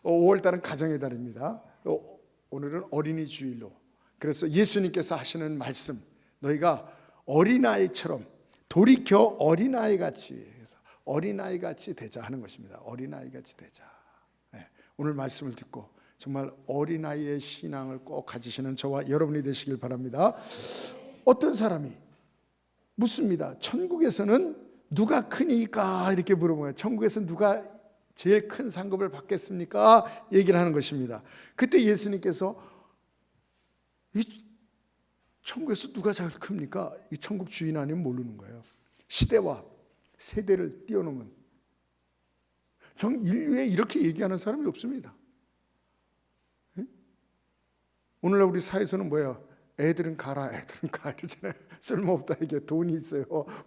5월달은 가정의 달입니다. 오늘은 어린이 주일로. 그래서 예수님께서 하시는 말씀, 너희가 어린아이처럼 돌이켜 어린아이같이 해서 어린아이같이 되자 하는 것입니다. 어린아이같이 되자. 네, 오늘 말씀을 듣고 정말 어린아이의 신앙을 꼭 가지시는 저와 여러분이 되시길 바랍니다. 어떤 사람이 묻습니다. 천국에서는 누가 크니까 이렇게 물어보면 천국에서 누가 제일 큰 상급을 받겠습니까? 얘기를 하는 것입니다. 그때 예수님께서 이 천국에서 누가 제일 큽니까? 이 천국 주인 아니면 모르는 거예요. 시대와 세대를 뛰어넘은 전 인류에 이렇게 얘기하는 사람이 없습니다. 오늘날 우리 사회에서는 뭐야? 애들은 가라, 애들은 가 이러잖아요. 쓸모없다. 이게 돈이 있어요,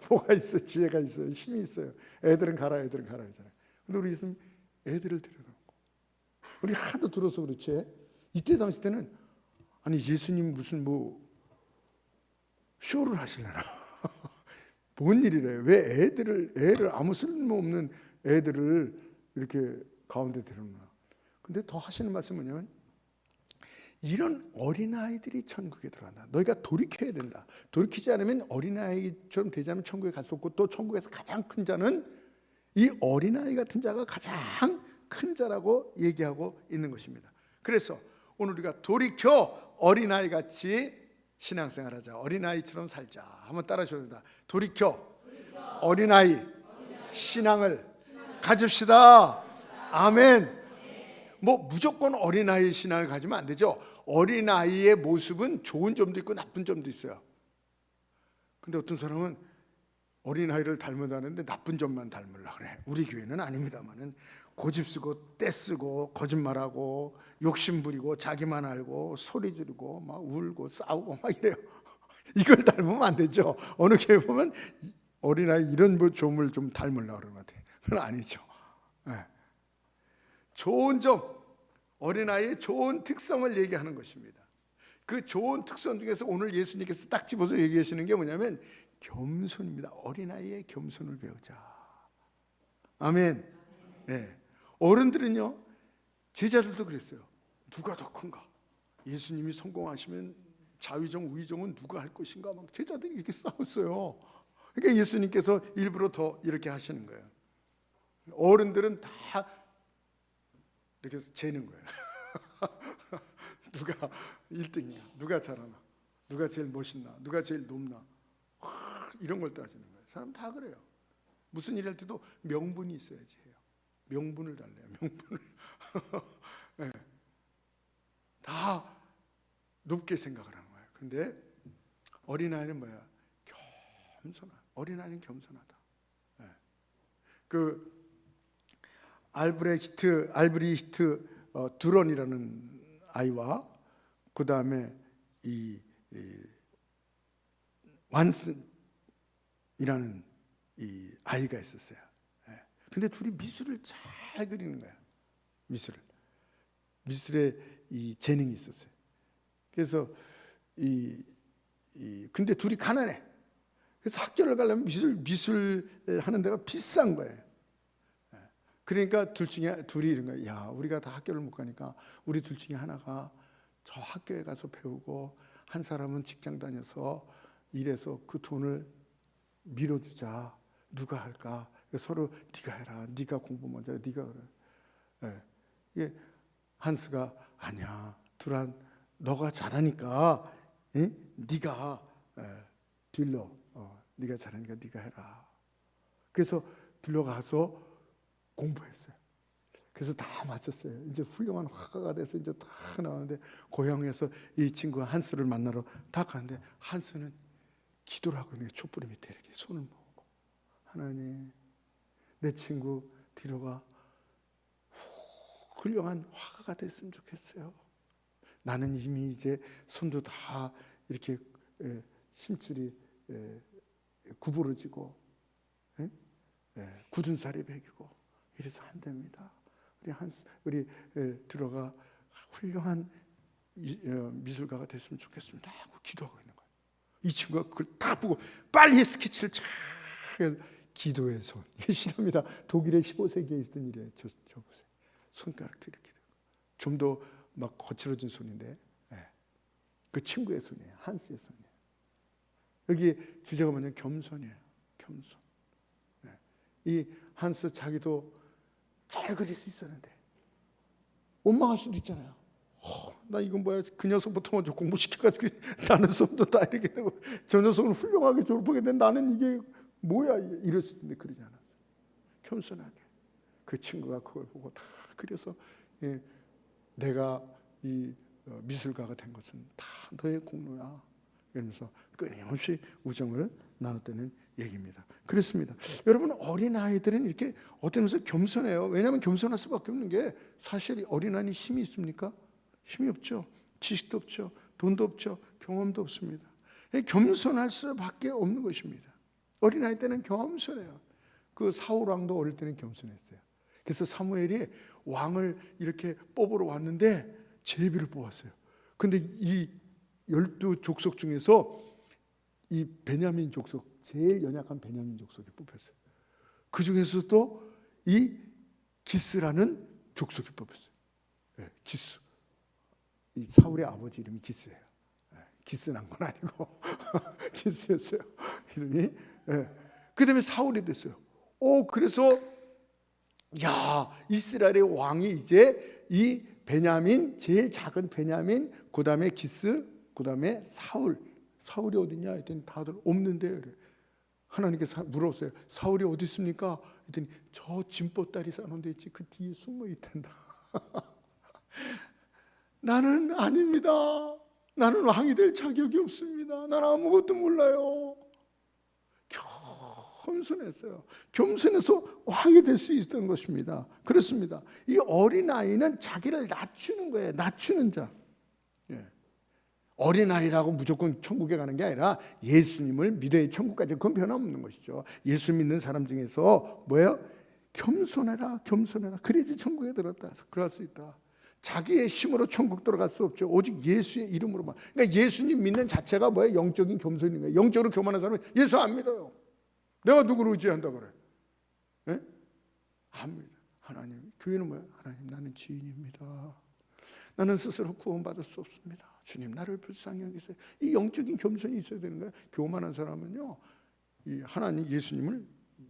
뭐가 있어요, 지혜가 있어요, 힘이 있어요. 애들은 가라, 애들은 가라 이러잖아요. 근데 우리 예수님 애들을 데려놓고 우리 하도 들어서 그렇지. 이때 당시 때는 아니 예수님 무슨 뭐 쇼를 하시려나? 뭔 일이래요? 왜 애를 아무 쓸모없는 애들을 이렇게 가운데 데려놓나? 근데 더 하시는 말씀은 뭐냐면 이런 어린아이들이 천국에 들어간다. 너희가 돌이켜야 된다. 돌이키지 않으면 어린아이처럼 되지 않으면 천국에 갈 수 없고, 또 천국에서 가장 큰 자는 이 어린아이 같은 자가 가장 큰 자라고 얘기하고 있는 것입니다. 그래서 오늘 우리가 돌이켜 어린아이같이 신앙생활하자. 어린아이처럼 살자. 한번 따라하셔야 된다. 돌이켜 어린아이 신앙을 가집시다. 아멘. 뭐 무조건 어린아이 신앙을 가지면 안 되죠. 어린아이의 모습은 좋은 점도 있고 나쁜 점도 있어요. 근데 어떤 사람은 어린아이를 닮아다는데 나쁜 점만 닮으려고 그래. 우리 교회는 아닙니다만은 고집쓰고 떼쓰고 거짓말하고 욕심부리고 자기만 알고 소리 지르고 막 울고 싸우고 막 이래요. 이걸 닮으면 안 되죠. 어느 교회 보면 어린아이 이런 뭐 점을 좀 닮으려고 그러는 것 같아요. 그건 아니죠. 네. 좋은 점, 어린아이의 좋은 특성을 얘기하는 것입니다. 그 좋은 특성 중에서 오늘 예수님께서 딱 집어서 얘기하시는 게 뭐냐면 겸손입니다. 어린아이의 겸손을 배우자. 아멘. 네. 어른들은요, 제자들도 그랬어요. 누가 더 큰가? 예수님이 성공하시면 자위정 우위정은 누가 할 것인가? 막 제자들이 이렇게 싸웠어요. 그러니까 예수님께서 일부러 더 이렇게 하시는 거예요. 어른들은 다 이렇게 재는 거예요. 누가 1등이야? 누가 잘하나? 누가 제일 멋있나? 누가 제일 높나? 이런 걸 따지는 거예요. 사람 다 그래요. 무슨 일 할 때도 명분이 있어야지 해요. 명분을 달래요. 명분을. 네. 다 높게 생각을 하는 거예요. 근데 어린아이는 뭐야? 겸손한. 어린아이는 겸손하다. 네. 그 알브리히트 두런이라는 아이와 그 다음에 이 완슨이라는 이 아이가 있었어요. 근데 둘이 미술을 잘 그리는 거야. 미술에 이 재능이 있었어요. 그래서 근데 둘이 가난해. 그래서 학교를 가려면 미술 하는 데가 비싼 거예요. 그러니까 둘이 이런 거예요. 야, 우리가 다 학교를 못 가니까 우리 둘 중에 하나가 저 학교에 가서 배우고 한 사람은 직장 다녀서 일해서 그 돈을 밀어주자. 누가 할까? 서로 네가 해라. 네가 공부 먼저 해. 네가 그래. 예. 한스가 아니야. 두란 너가 잘하니까 네가 딜러 네가 잘하니까 네가 해라. 그래서 들러가서 공부했어요. 그래서 다 마쳤어요. 이제 훌륭한 화가가 돼서 이제 다 나오는데 고향에서 이 친구가 한스를 만나러 다 가는데 한스는 기도를 하고 있는 촛불 밑에 이렇게 손을 모으고 하나님 내 친구 디로가 훌륭한 화가가 됐으면 좋겠어요. 나는 이미 이제 손도 다 이렇게 심줄이 구부러지고 굳은 살이 배기고 이래서 안 됩니다. 우리 디로가 훌륭한 미술가가 됐으면 좋겠습니다 하고 기도하고 있는 거예요. 이 친구가 그걸 다 보고 빨리 스케치를 쫙 기도의 손. 이게 실합니다. 독일의 15세기에 있던 일이에요. 저 보세요. 손가락도 이렇게 되고 좀 더 막 거칠어진 손인데, 그 친구의 손이에요. 한스의 손이에요. 여기 주제가 뭐냐면 겸손이에요. 겸손. 이 한스 자기도 잘 그릴 수 있었는데 원망할 수도 있잖아요. 나 이건 뭐야, 그 녀석부터 먼저 공부시켜가지고 나는 수업도 다 이렇게 되고 저 녀석은 훌륭하게 졸업하게 된 나는 이게 뭐야, 이럴 수도 있는데 그러지 않았어요. 겸손하게 그 친구가 그걸 보고 다 그려서, 내가 이 미술가가 된 것은 다 너의 공로야 이러면서 끊임없이 우정을 나눴다는 얘기입니다. 그렇습니다. 여러분, 어린아이들은 이렇게 어떤 면에서 겸손해요. 왜냐하면 겸손할 수밖에 없는 게, 사실 어린아이는 힘이 있습니까? 힘이 없죠. 지식도 없죠. 돈도 없죠. 경험도 없습니다. 겸손할 수밖에 없는 것입니다. 어린아이 때는 겸손해요. 그 사울 왕도 어릴 때는 겸손했어요. 그래서 사무엘이 왕을 이렇게 뽑으러 왔는데 제비를 뽑았어요. 근데 이 12족속 중에서 이 베냐민 족속, 제일 연약한 베냐민 족속이 뽑혔어요. 그 중에서도 이 기스라는 족속이 뽑혔어요. 기스. 이 사울의 아버지 이름이 기스예요. 기스 난 건 아니고 기스였어요. 이름이. 그 다음에 사울이 됐어요. 그래서 이스라엘의 왕이 이제 이 베냐민, 제일 작은 베냐민, 그 다음에 기스, 그 다음에 사울이 어디냐 했더니 다들 없는데, 그래. 하나님께 물었어요. 사울이 어디 있습니까? 했더니 저 진보다리 쌓는 데 있지, 그 뒤에 숨어 있단다. 나는 아닙니다. 나는 왕이 될 자격이 없습니다. 나는 아무것도 몰라요. 겸손했어요. 겸손해서 왕이 될 수 있었던 것입니다. 그렇습니다. 이 어린아이는 자기를 낮추는 거예요. 낮추는 자. 어린아이라고 무조건 천국에 가는 게 아니라 예수님을 믿어야 천국까지, 그건 변함없는 것이죠. 예수 믿는 사람 중에서 뭐예요? 겸손해라, 겸손해라. 그래야지 천국에 들었다. 그럴 수 있다. 자기의 힘으로 천국 들어갈 수 없죠. 오직 예수의 이름으로만. 그러니까 예수님 믿는 자체가 뭐예요? 영적인 겸손인 거예요. 영적으로 교만한 사람은 예수 안 믿어요. 내가 누구를 의지한다 그래? 안 믿어. 하나님, 교회는 뭐예요? 하나님, 나는 지인입니다. 나는 스스로 구원받을 수 없습니다. 주님, 나를 불쌍히 여기세요. 이 영적인 겸손이 있어야 되는 거예요. 교만한 사람은요, 이 하나님 예수님을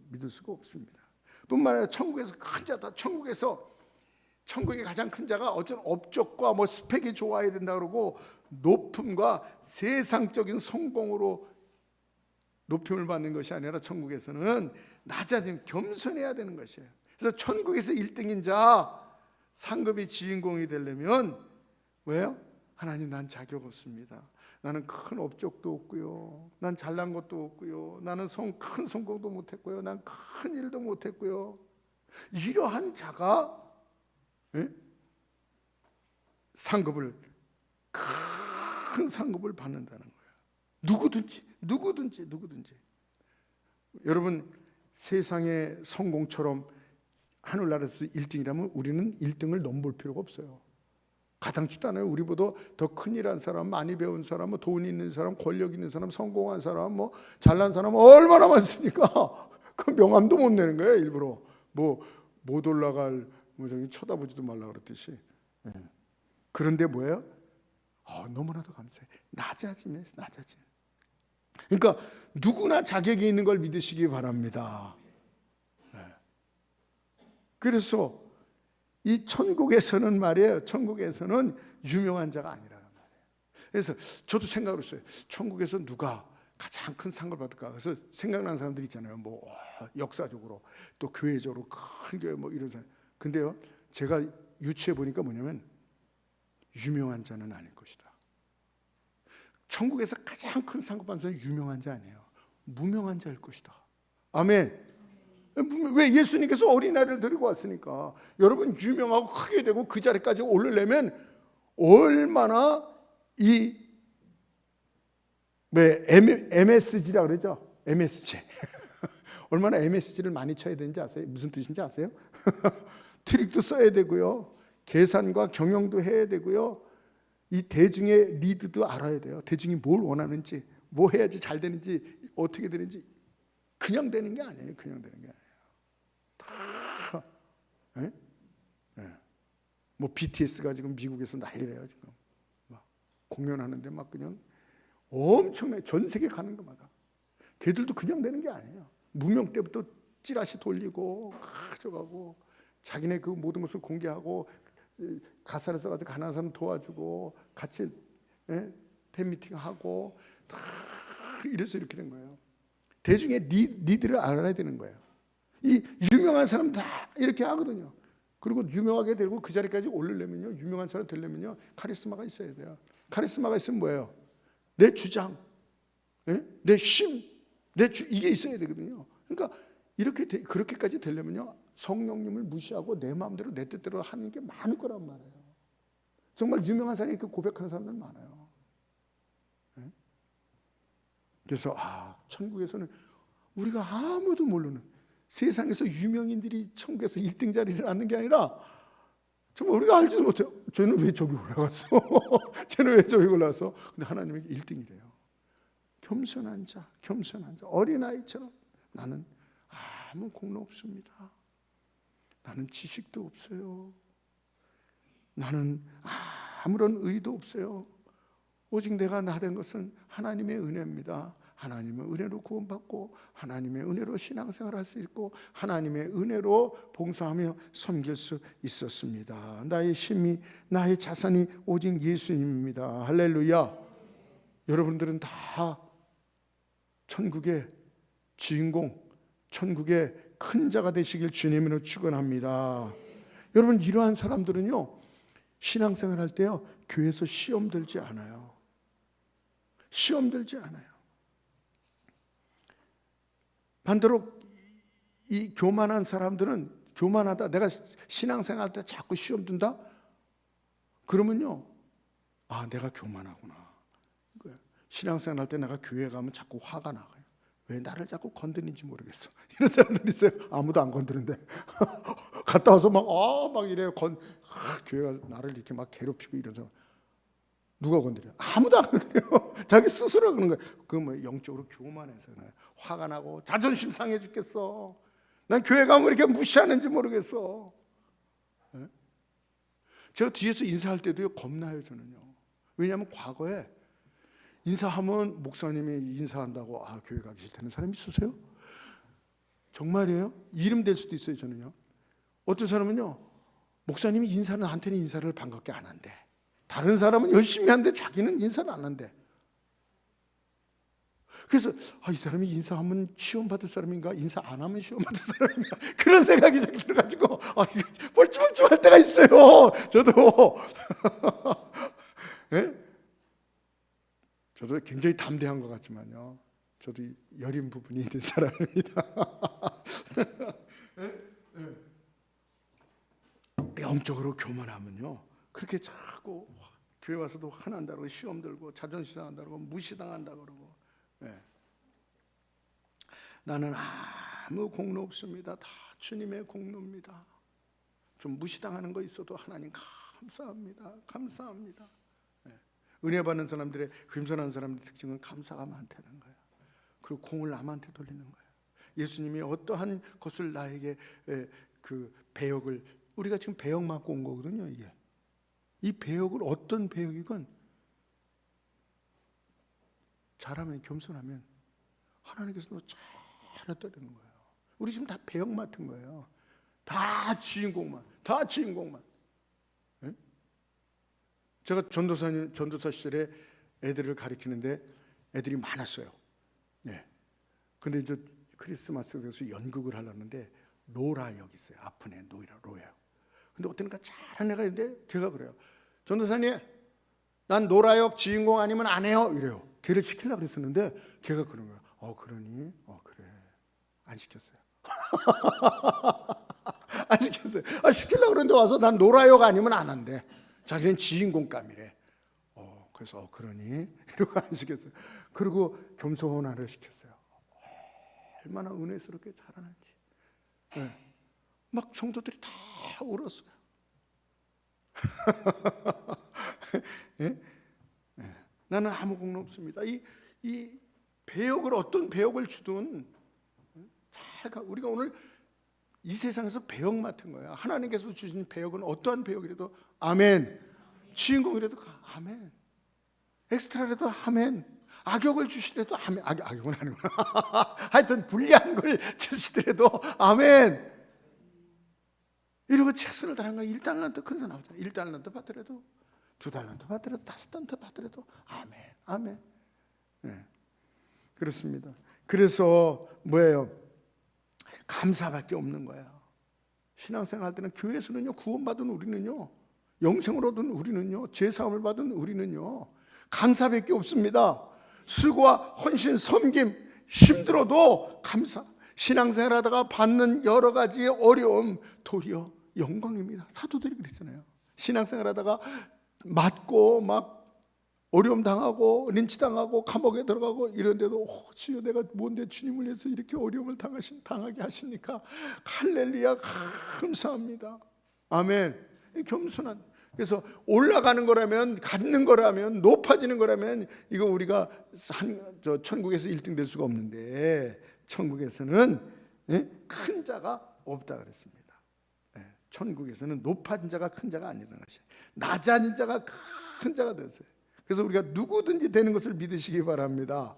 믿을 수가 없습니다. 뿐만 아니라 천국에서 큰 자다. 천국의 가장 큰 자가 어떤 업적과 뭐 스펙이 좋아야 된다 그러고, 높음과 세상적인 성공으로 높임을 받는 것이 아니라 천국에서는 낮아짐, 겸손해야 되는 것이에요. 그래서 천국에서 1등인 자, 상급의 주인공이 되려면 왜요? 하나님, 난 자격 없습니다. 나는 큰 업적도 없고요, 난 잘난 것도 없고요, 나는 큰 성공도 못했고요, 난 큰 일도 못했고요. 이러한 자가 상급을, 큰 상급을 받는다는 거예요. 누구든지. 여러분, 세상의 성공처럼 하늘나라에서 1등이라면 우리는 1등을 넘볼 필요가 없어요. 가당치도 않아요. 우리보다 더 큰일한 사람, 많이 배운 사람, 뭐 돈 있는 사람, 권력 있는 사람, 성공한 사람, 뭐 잘난 사람 얼마나 많습니까? 그 명함도 못 내는 거예요. 일부러 못 올라갈, 저기 쳐다보지도 말라 그랬듯이. 그런데 뭐예요? 너무나도 감사해. 낮아지면 낮아지. 그러니까 누구나 자격이 있는 걸 믿으시기 바랍니다. 그래서 이 천국에서는 말이에요, 천국에서는 유명한 자가 아니라는 말이에요. 그래서 저도 생각을 했어요. 천국에서 누가 가장 큰 상을 받을까? 그래서 생각나는 사람들 있잖아요. 뭐 역사적으로, 또 교회적으로 큰 교회 뭐 이런 사람. 근데요, 제가 유추해 보니까 뭐냐면 유명한 자는 아닐 것이다. 천국에서 가장 큰 상을 받는 사람은 유명한 자 아니에요. 무명한 자일 것이다. 아멘. 왜? 예수님께서 어린아이를 데리고 왔으니까. 여러분, 유명하고 크게 되고 그 자리까지 오르려면 얼마나 MSG라 그러죠? MSG. 얼마나 MSG를 많이 쳐야 되는지 아세요? 무슨 뜻인지 아세요? 트릭도 써야 되고요, 계산과 경영도 해야 되고요, 이 대중의 리드도 알아야 돼요. 대중이 뭘 원하는지, 뭐 해야지 잘 되는지, 어떻게 되는지. 그냥 되는 게 아니에요. 그냥 되는 게 아니에요. 다. 뭐 BTS가 지금 미국에서 난리래요. 지금 막 공연하는데 막 그냥 엄청나게 전 세계 가는 것마다. 걔들도 그냥 되는 게 아니에요. 무명 때부터 찌라시 돌리고 가져가고 자기네 그 모든 것을 공개하고 가사를 써가지고 가난한 사람 도와주고 같이 팬미팅하고 다 이래서 이렇게 된 거예요. 대중의 니들을 알아야 되는 거예요. 이 유명한 사람 다 이렇게 하거든요. 그리고 유명하게 되고 그 자리까지 오르려면요, 유명한 사람 되려면요, 카리스마가 있어야 돼요. 카리스마가 있으면 뭐예요? 내 주장, 내 힘, 이게 있어야 되거든요. 그러니까 그렇게까지 되려면요, 성령님을 무시하고 내 마음대로 내 뜻대로 하는 게 많을 거란 말이에요. 정말 유명한 사람이 그 고백하는 사람들 많아요. 그래서 천국에서는 우리가 아무도 모르는, 세상에서 유명인들이 천국에서 1등 자리를 앉는 게 아니라 정말 우리가 알지도 못해요. 쟤는 왜 저기 올라갔어? 쟤는 왜 저기 올라갔어? 근데 하나님에게 1등이래요. 겸손한 자, 어린아이처럼 나는 아무 공로 없습니다. 나는 지식도 없어요. 나는 아무런 의도 없어요. 오직 내가 나 된 것은 하나님의 은혜입니다. 하나님의 은혜로 구원받고 하나님의 은혜로 신앙생활할 수 있고 하나님의 은혜로 봉사하며 섬길 수 있었습니다. 나의 힘이, 나의 자산이 오직 예수님입니다. 할렐루야. 여러분들은 다 천국의 주인공, 천국의 큰 자가 되시길 주님으로 축원합니다. 여러분, 이러한 사람들은요, 신앙생활 할 때요, 교회에서 시험 들지 않아요. 시험 들지 않아요. 반대로 이 교만한 사람들은, 교만하다, 내가 신앙생활 할 때 자꾸 시험 든다? 그러면요, 내가 교만하구나. 신앙생활 할 때 내가 교회 가면 자꾸 화가 나가요. 왜 나를 자꾸 건드리는지 모르겠어. 이런 사람들 있어요. 아무도 안 건드는데 갔다 와서 막 이래요. 교회가 나를 이렇게 막 괴롭히고 이런 사람. 누가 건드려? 아무도 안 건드려요. 자기 스스로 그런 거예요. 그 뭐 영적으로 교만해서 그래요. 화가 나고 자존심 상해 죽겠어. 난 교회 가면 이렇게 무시하는지 모르겠어. 네? 제가 뒤에서 인사할 때도요, 겁나요, 저는요. 왜냐하면 과거에 인사하면 목사님이 인사한다고 교회 가기 싫다는 사람이 있으세요? 정말이에요? 이름 될 수도 있어요. 저는요. 어떤 사람은요, 목사님이 나한테는 인사를 반갑게 안 한대. 다른 사람은 열심히 하는데 자기는 인사를 안 한대. 그래서 이 사람이 인사하면 시험받을 사람인가, 인사 안 하면 시험받을 사람인가, 그런 생각이 들어가지고 뻘쭘할 때가 있어요. 저도 네? 저도 굉장히 담대한 것 같지만요, 저도 여린 부분이 있는 사람입니다. 영적으로 교만하면요, 그렇게 자꾸 교회 와서도 화난다고 시험 들고 자존심 상한다고 무시당한다고 그러고, 나는 아무 공로 없습니다. 다 주님의 공로입니다. 좀 무시당하는 거 있어도 하나님 감사합니다. 은혜 받는 사람들의, 겸손한 사람들의 특징은 감사가 많다는 거예요. 그리고 공을 남한테 돌리는 거예요. 예수님이 어떠한 것을 나에게 그 배역을, 우리가 지금 배역 맡고 온 거거든요. 이게 이 배역을 어떤 배역이건 잘하면, 겸손하면 하나님께서 너 잘했다는 거예요. 우리 지금 다 배역 맡은 거예요. 다 주인공만. 네? 제가 전도사 시절에 애들을 가르치는데 애들이 많았어요. 네. 근데 이제 크리스마스 돼서 연극을 하려는데 로라 역이 있어요. 아픈 애 로야. 근데 어떤 애가 잘하는 애가 있는데 걔가 그래요. 전도사님, 난 노라 역 주인공 아니면 안 해요. 이래요. 걔를 시키려고 그랬었는데 걔가 그런 거야. 그러니? 그래. 안 시켰어요. 안 시켰어요. 시키려고 그랬는데 와서 난 노라 역 아니면 안 한대. 자기는 주인공감이래. 그래서 그러니? 이러고 안 시켰어요. 그리고 겸손하를 시켰어요. 얼마나 은혜스럽게 잘하는지. 네. 막 성도들이 다 울었어요. 네? 네. 나는 아무 공로 없습니다. 이 배역을, 어떤 배역을 주든 우리가 오늘 이 세상에서 배역 맡은 거야. 하나님께서 주신 배역은 어떠한 배역이라도 아멘, 주인공이라도 아멘, 엑스트라라도 아멘, 악역을 주시더라도 아멘. 악역은 아니구나. 하여튼 불리한 걸 주시더라도 아멘. 이러고 최선을 다한 거야. 1달란트 큰 사람 나오잖아. 1달란트 받더라도 2달란트 받더라도 5달란트 받더라도 아멘, 아멘. 네. 그렇습니다. 그래서 뭐예요? 감사밖에 없는 거야. 신앙생활 할 때는 교회에서는요, 구원받은 우리는요, 영생을 얻은 우리는요, 죄사함을 받은 우리는요, 감사밖에 없습니다. 수고와 헌신, 섬김, 힘들어도 감사. 신앙생활 하다가 받는 여러 가지 어려움 도리어 영광입니다. 사도들이 그랬잖아요. 신앙생활 하다가 맞고 막 어려움 당하고 린치 당하고 감옥에 들어가고 이런데도 주여 내가 뭔데 주님을 위해서 이렇게 어려움을 당하게 하십니까? 할렐루야, 감사합니다. 아멘. 겸손한. 그래서 올라가는 거라면, 갖는 거라면, 높아지는 거라면 이거 우리가 천국에서 1등 될 수가 없는데 천국에서는 큰 자가 없다 그랬습니다. 천국에서는 높아진 자가 큰 자가 아니라는 것이, 낮아진 자가 큰 자가 됐어요. 그래서 우리가 누구든지 되는 것을 믿으시기 바랍니다.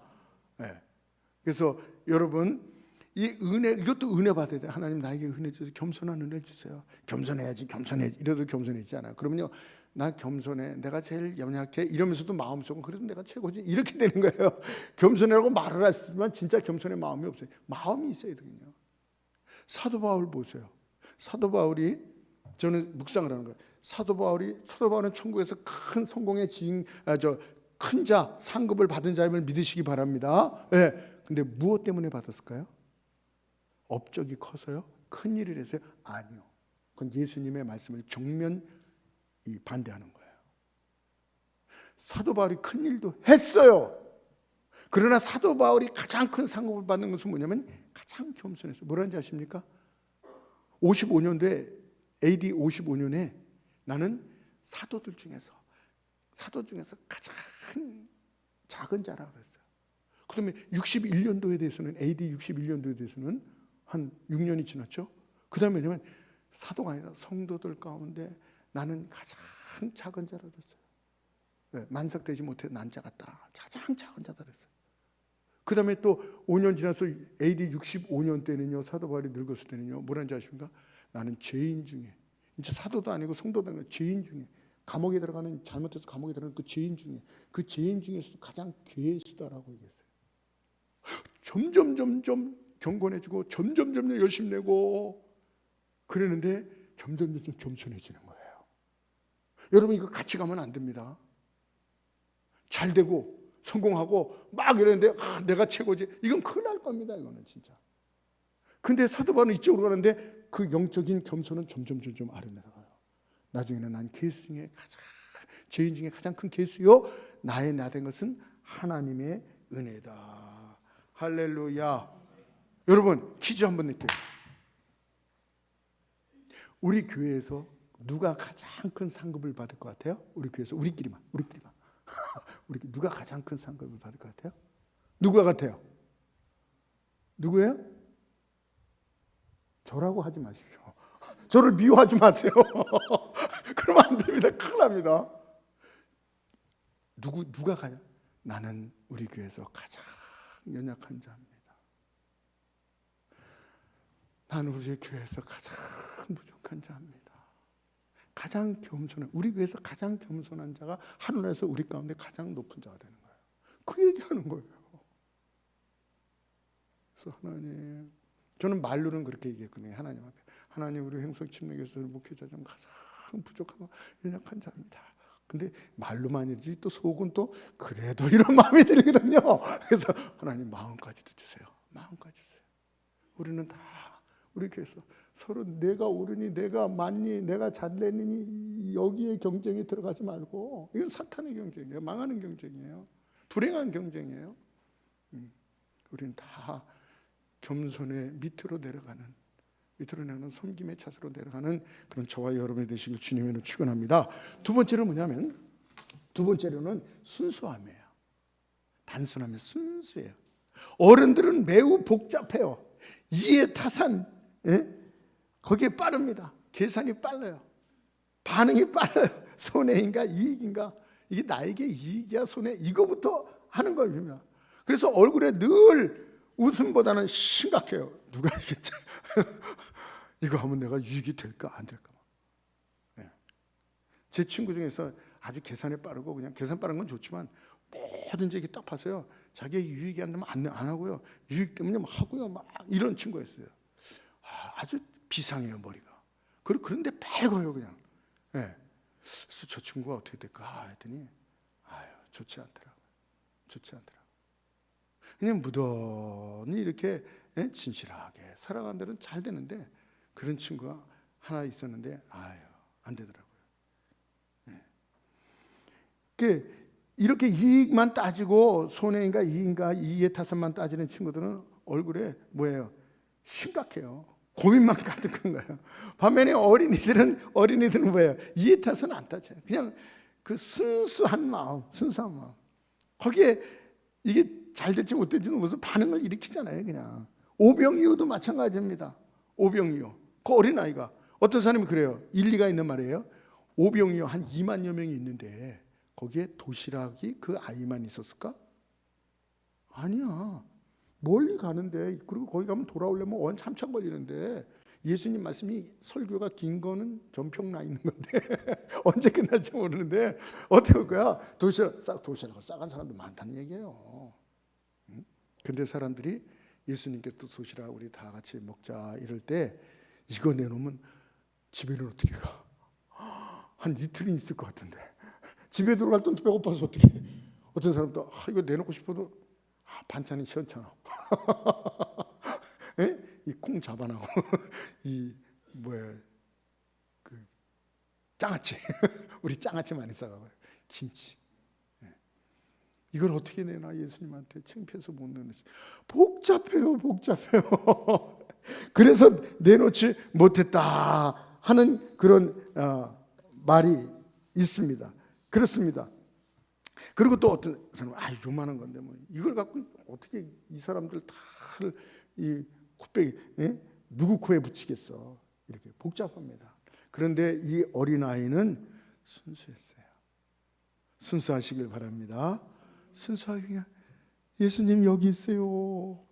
그래서 여러분, 이 은혜, 이것도 은혜 받아야 돼요. 하나님 나에게 은혜 주세요. 겸손한 은혜 주세요. 겸손해야지, 겸손해야지. 이래도 겸손해지지 않아요. 그러면요, 나 겸손해, 내가 제일 연약해 이러면서도 마음속은 그래도 내가 최고지 이렇게 되는 거예요. 겸손해라고 말을 하시지만 진짜 겸손의 마음이 없어요. 마음이 있어야 되거든요. 사도 바울 보세요. 사도 바울이, 저는 묵상을 하는 거예요. 사도 바울은 천국에서 큰 성공의 큰 자, 상급을 받은 자임을 믿으시기 바랍니다. 근데 무엇 때문에 받았을까요? 업적이 커서요? 큰 일을 해서요? 아니요. 그건 예수님의 말씀을 정면 반대하는 거예요. 사도 바울이 큰 일도 했어요. 그러나 사도 바울이 가장 큰 상급을 받는 것은 뭐냐면 가장 겸손했어요. 뭐라는지 아십니까? 55년도에 AD 55년에 나는 사도 중에서 가장 작은 자라고 그랬어요. 그다음에 61년도에 대해서는, AD 61년도에 대해서는 한 6년이 지났죠. 그 다음에 뭐냐면 사도가 아니라 성도들 가운데 나는 가장 작은 자라 그랬어요. 만삭되지 못해 난자 같다. 가장 작은 자다 그랬어요. 그 다음에 또 5년 지나서 AD 65년 때는요, 사도 바울이 늙었을 때는요, 뭐라는지 아십니까? 나는 죄인 중에, 이제 사도도 아니고 성도도 아니고 죄인 중에, 감옥에 들어가는, 잘못해서 감옥에 들어가는 그 죄인 중에서도 가장 괴수다라고 얘기했어요. 점점 경건해지고 점점 열심히 내고 그러는데 점점 겸손해지는 거예요. 여러분, 이거 같이 가면 안 됩니다. 잘 되고 성공하고 막 이러는데 내가 최고지, 이건 큰일 날 겁니다. 이거는 진짜. 근데 사도 바울은 이쪽으로 가는데 그 영적인 겸손은 점점 아래내려가요. 나중에는 난 괴수 중에 죄인 중에 가장 큰 괴수요, 나의 나 된 것은 하나님의 은혜다. 할렐루야. 여러분, 퀴즈 한번 낼게요. 우리 교회에서 누가 가장 큰 상급을 받을 것 같아요? 우리 교회에서 우리끼리만 누가 가장 큰 상급을 받을 것 같아요? 누가 같아요? 누구예요? 저라고 하지 마십시오. 저를 미워하지 마세요. 그러면 안 됩니다. 큰일 납니다. 누가 가요? 나는 우리 교회에서 가장 연약한 자입니다. 나는 우리 교회에서 가장 부족한 자입니다. 가장 겸손한, 우리 교회에서 가장 겸손한 자가 하늘에서 우리 가운데 가장 높은 자가 되는 거예요. 그 얘기하는 거예요. 그래서 하나님, 저는 말로는 그렇게 얘기했거든요. 하나님 앞에, 하나님, 우리 행성침례교회 목회자 중 가장 부족하고 연약한 자입니다. 근데 말로만 이러지 또 속은 또 그래도 이런 마음이 들거든요. 그래서 하나님, 마음까지도 주세요. 마음까지 주세요. 우리는 다 우리 교회에서 서로 내가 옳으니, 내가 맞니, 내가 잘내니 여기에 경쟁에 들어가지 말고, 이건 사탄의 경쟁이에요. 망하는 경쟁이에요. 불행한 경쟁이에요. 우리는 다 겸손의 밑으로 내려가는 섬김의 차수로 내려가는 그런 저와 여러분이 되시길 주님으로 축원합니다. 두 번째로는 순수함이에요. 단순하면 순수해요. 어른들은 매우 복잡해요. 이해 타산, 거기에 빠릅니다. 계산이 빨라요. 반응이 빨라요. 손해인가 이익인가, 이게 나에게 이익이야 손해, 이거부터 하는 거예요. 그래서 얼굴에 늘 웃음보다는 심각해요. 누가 이겠죠? 이거 하면 내가 유익이 될까 안 될까. 제 친구 중에서 아주 계산이 빠르고, 그냥 계산 빠른 건 좋지만 뭐든지 이렇게 딱 봐서요, 자기의 유익이 안 되면 안 하고요, 유익 때문에 막 하고요, 막 이런 친구였어요. 아주 비상해요, 머리가. 그런데 빨고요, 그냥. 네. 그래서 저 친구가 어떻게 될까 했더니 좋지 않더라고요. 좋지 않더라고요. 그냥 무던히 이렇게 진실하게 살아가는 데는 잘 되는데, 그런 친구가 하나 있었는데 안 되더라고요. 이렇게 이익만 따지고 손해인가 이익인가 이해 타산만 따지는 친구들은 얼굴에 뭐예요? 심각해요. 고민만 가득한 거예요. 반면에 어린이들은 뭐예요? 이해 타산 안 따져요. 그냥 그 순수한 마음. 거기에 이게 잘 될지 못 될지는 무슨 반응을 일으키잖아요. 그냥 오병이어도 마찬가지입니다. 오병이어, 그 어린아이가, 어떤 사람이 그래요. 일리가 있는 말이에요. 오병이어 한 2만여 명이 있는데 거기에 도시락이 그 아이만 있었을까? 아니야. 멀리 가는데, 그리고 거기 가면 돌아오려면 한참 걸리는데, 예수님 말씀이 설교가 긴 거는 전평 나 있는 건데 언제 끝날지 모르는데 어떻게 할 거야? 도시락을 싸간 사람도 많다는 얘기예요. 근데 사람들이 예수님께서 도시락 우리 다 같이 먹자 이럴 때, 이거 내놓으면 집에는 어떻게 가? 한 이틀은 있을 것 같은데 집에 들어갈 땐 배고파서 어떻게 해? 어떤 사람도 이거 내놓고 싶어도 반찬이 시원찮아. 이 콩 잡아나고 이 그 장아찌 우리 장아찌 많이 싸가고요. 김치. 이걸 어떻게 내나 예수님한테 창피해서 못 내놓지. 복잡해요. 그래서 내놓지 못했다 하는 그런 말이 있습니다. 그렇습니다. 그리고 또 어떤 사람은 요만한 건데 뭐 이걸 갖고 어떻게 이 사람들 다를 이 코빼기 누구 코에 붙이겠어. 이렇게 복잡합니다. 그런데 이 어린아이는 순수했어요. 순수하시길 바랍니다. 순수하게 그냥 예수님 여기 있어요.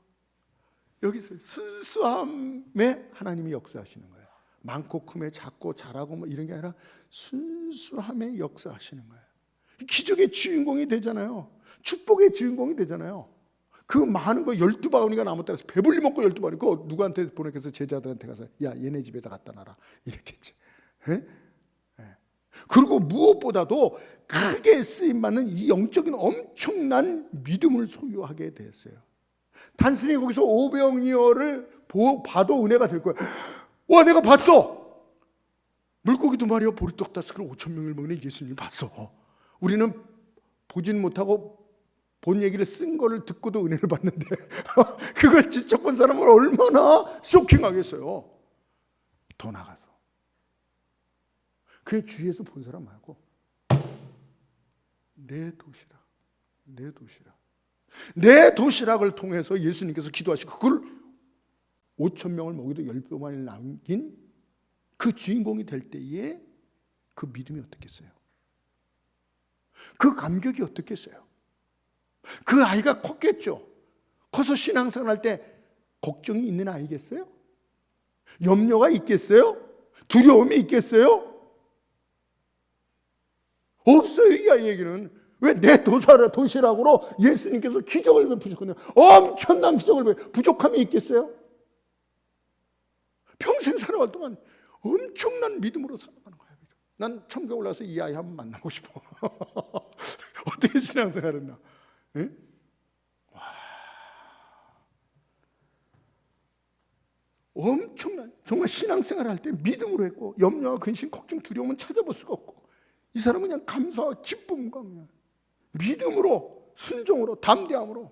여기 있어요. 순수함에 하나님이 역사하시는 거예요. 많고 크며 작고 잘하고 뭐 이런 게 아니라 순수함에 역사하시는 거예요. 기적의 주인공이 되잖아요. 축복의 주인공이 되잖아요. 그 많은 거 12바구니가 남았다 해서 배불리 먹고 12바구니, 그거 누구한테 보내서 제자들한테 가서 야 얘네 집에다 갖다 놔라 이렇게 했지. 그리고 무엇보다도 크게 쓰임받는 이 영적인 엄청난 믿음을 소유하게 됐어요. 단순히 거기서 오병이어를 봐도 은혜가 될 거예요. 와, 내가 봤어. 물고기도 말이야 보리떡 5그릇 5,000명을 먹는 예수님이 봤어. 우리는 보진 못하고 본 얘기를 쓴 거를 듣고도 은혜를 받는데 그걸 직접 본 사람은 얼마나 쇼킹하겠어요. 더 나가서 그 주위에서 본 사람 말고 내 도시락을 통해서 예수님께서 기도하시고 그걸 5,000명을 먹이도 10배만을 남긴 그 주인공이 될 때에 그 믿음이 어떻겠어요? 그 감격이 어떻겠어요? 그 아이가 컸겠죠. 커서 신앙생활 할 때 걱정이 있는 아이겠어요? 염려가 있겠어요? 두려움이 있겠어요? 없어요. 이 아이에게는. 왜? 내 도시락으로 예수님께서 기적을 베푸셨거든요. 엄청난 기적을 부족함이 있겠어요? 평생 살아갈 동안 엄청난 믿음으로 살아가는 거예요. 난 천국에 올라서 이 아이 한번 만나고 싶어. 어떻게 신앙생활했나? 와, 엄청난, 정말 신앙생활을 할 때 믿음으로 했고 염려와 근심, 걱정, 두려움은 찾아볼 수가 없고, 이 사람은 그냥 감사와 기쁨과 그냥 믿음으로, 순종으로, 담대함으로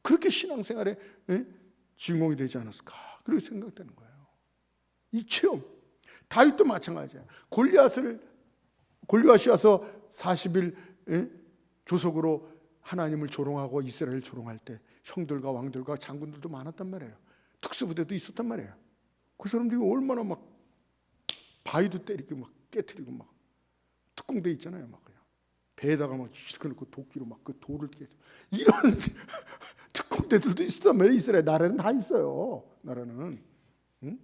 그렇게 신앙생활의 주인공이 되지 않았을까, 그렇게 생각되는 거예요. 이 체험. 다윗도 마찬가지예요. 골리앗이 와서 40일 조속으로 하나님을 조롱하고 이스라엘을 조롱할 때 형들과 왕들과 장군들도 많았단 말이에요. 특수부대도 있었단 말이에요. 그 사람들이 얼마나 막 바위도 때리고 막 깨트리고 막 특공대 있잖아요. 막 그냥 배에다가 막 실컷 넣고 도끼로 막 그 돌을 깨뜨려. 이런 특공대들도 있었단 말이에요. 이스라엘 나라는 다 있어요. 나라는. 응?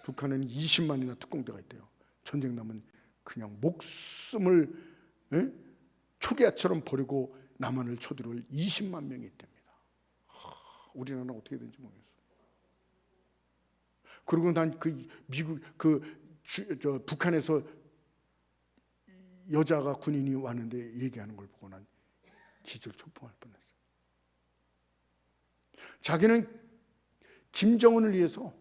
북한에는 20만이나 특공대가 있대요. 전쟁 나면 그냥 목숨을 초계아처럼 버리고 남한을 쳐들어올 20만 명이 있답니다. 우리나라는 어떻게 되는지 모르겠어요. 그리고 난 그 미국 북한에서 여자가 군인이 왔는데 얘기하는 걸 보고 난 기절초풍할 뻔했어요. 자기는 김정은을 위해서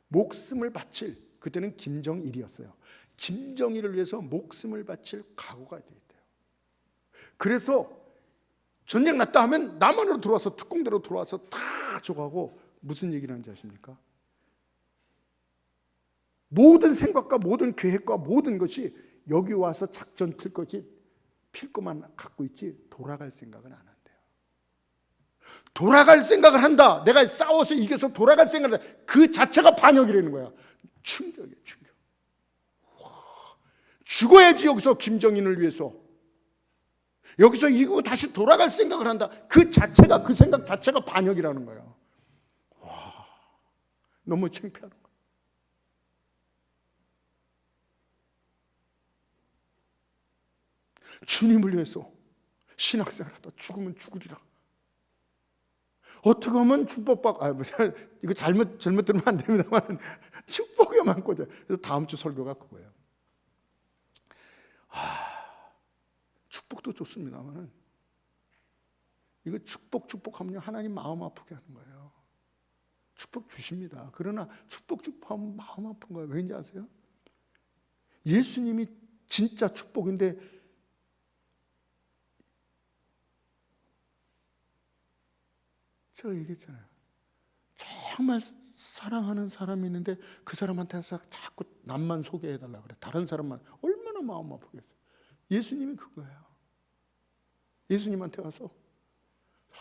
목숨을 바칠, 그때는 김정일이었어요. 김정일을 위해서 목숨을 바칠 각오가 돼 있대요. 그래서 전쟁 났다 하면 남한으로 들어와서 특공대로 들어와서 다 저거하고 무슨 얘기를 하는지 아십니까? 모든 생각과 모든 계획과 모든 것이 여기 와서 작전 필 거지, 필 것만 갖고 있지 돌아갈 생각은 안 한대요. 돌아갈 생각을 한다. 내가 싸워서 이겨서 돌아갈 생각을 한다. 그 자체가 반역이라는 거야. 충격이에요, 충격. 와, 죽어야지 여기서 김정인을 위해서. 여기서 이기고 다시 돌아갈 생각을 한다. 그 자체가, 그 생각 자체가 반역이라는 거예요. 와, 너무 창피하는 거예요. 주님을 위해서 신앙생활하다 죽으면 죽으리라. 어떻게 하면 축복받고, 이거 잘못 들으면 안 됩니다만 축복이 많거든요. 그래서 다음 주 설교가 그거예요. 축복도 좋습니다만 이거 축복하면 하나님 마음 아프게 하는 거예요. 축복 주십니다. 그러나 축복하면 마음 아픈 거예요. 왠지 아세요? 예수님이 진짜 축복인데 제가 얘기했잖아요. 정말 사랑하는 사람이 있는데 그 사람한테서 자꾸 남만 소개해달라 그래. 다른 사람만. 얼마나 마음 아프겠어요. 예수님이 그거예요. 예수님한테 가서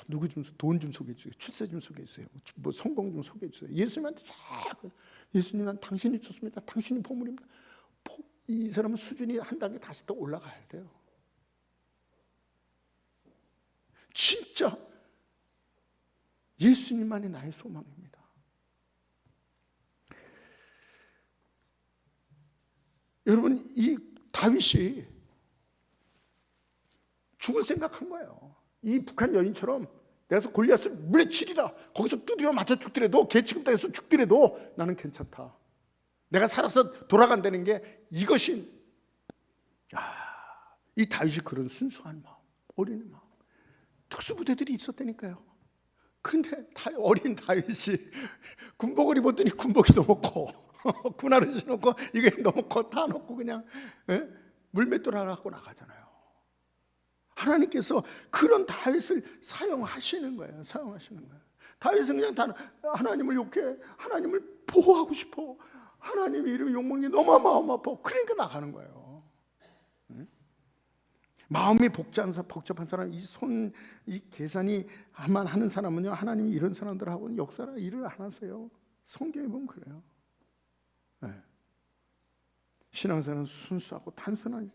누구 좀 돈 좀 소개해 주세요. 출세 좀 소개해 주세요. 뭐 성공 좀 소개해 주세요. 예수님한테 자꾸 예수님, 난 당신이 좋습니다. 당신이 보물입니다. 이 사람은 수준이 한 단계 다시 더 올라가야 돼요. 진짜 예수님만이 나의 소망입니다. 여러분, 이 다윗이 죽을 생각한 거예요. 이 북한 여인처럼 내가 골리앗을 물리치리라. 거기서 두드려 맞아 죽더라도, 개취급 당해서 죽더라도 나는 괜찮다. 내가 살아서 돌아간다는 게 이것이, 이 다윗이 그런 순수한 마음, 어린 마음, 특수부대들이 있었다니까요. 근데 어린 다윗이 군복을 입었더니 군복이 너무 커. 군화를 신었고 이게 너무 커. 다 놓고 그냥 물맷돌 하나 갖고 나가잖아요. 하나님께서 그런 다윗을 사용하시는 거예요. 사용하시는 거예요. 다윗은 그냥 하나님을 욕해, 하나님을 보호하고 싶어, 하나님의 이름에 욕먹는 게 너무 마음 아파. 그러니까 나가는 거예요. 마음이 복잡한 사람, 이 계산이 만 하는 사람은요, 하나님이 이런 사람들하고는 역사나 일을 안 하세요. 성경에 보면 그래요. 네. 신앙생활은 순수하고 단순한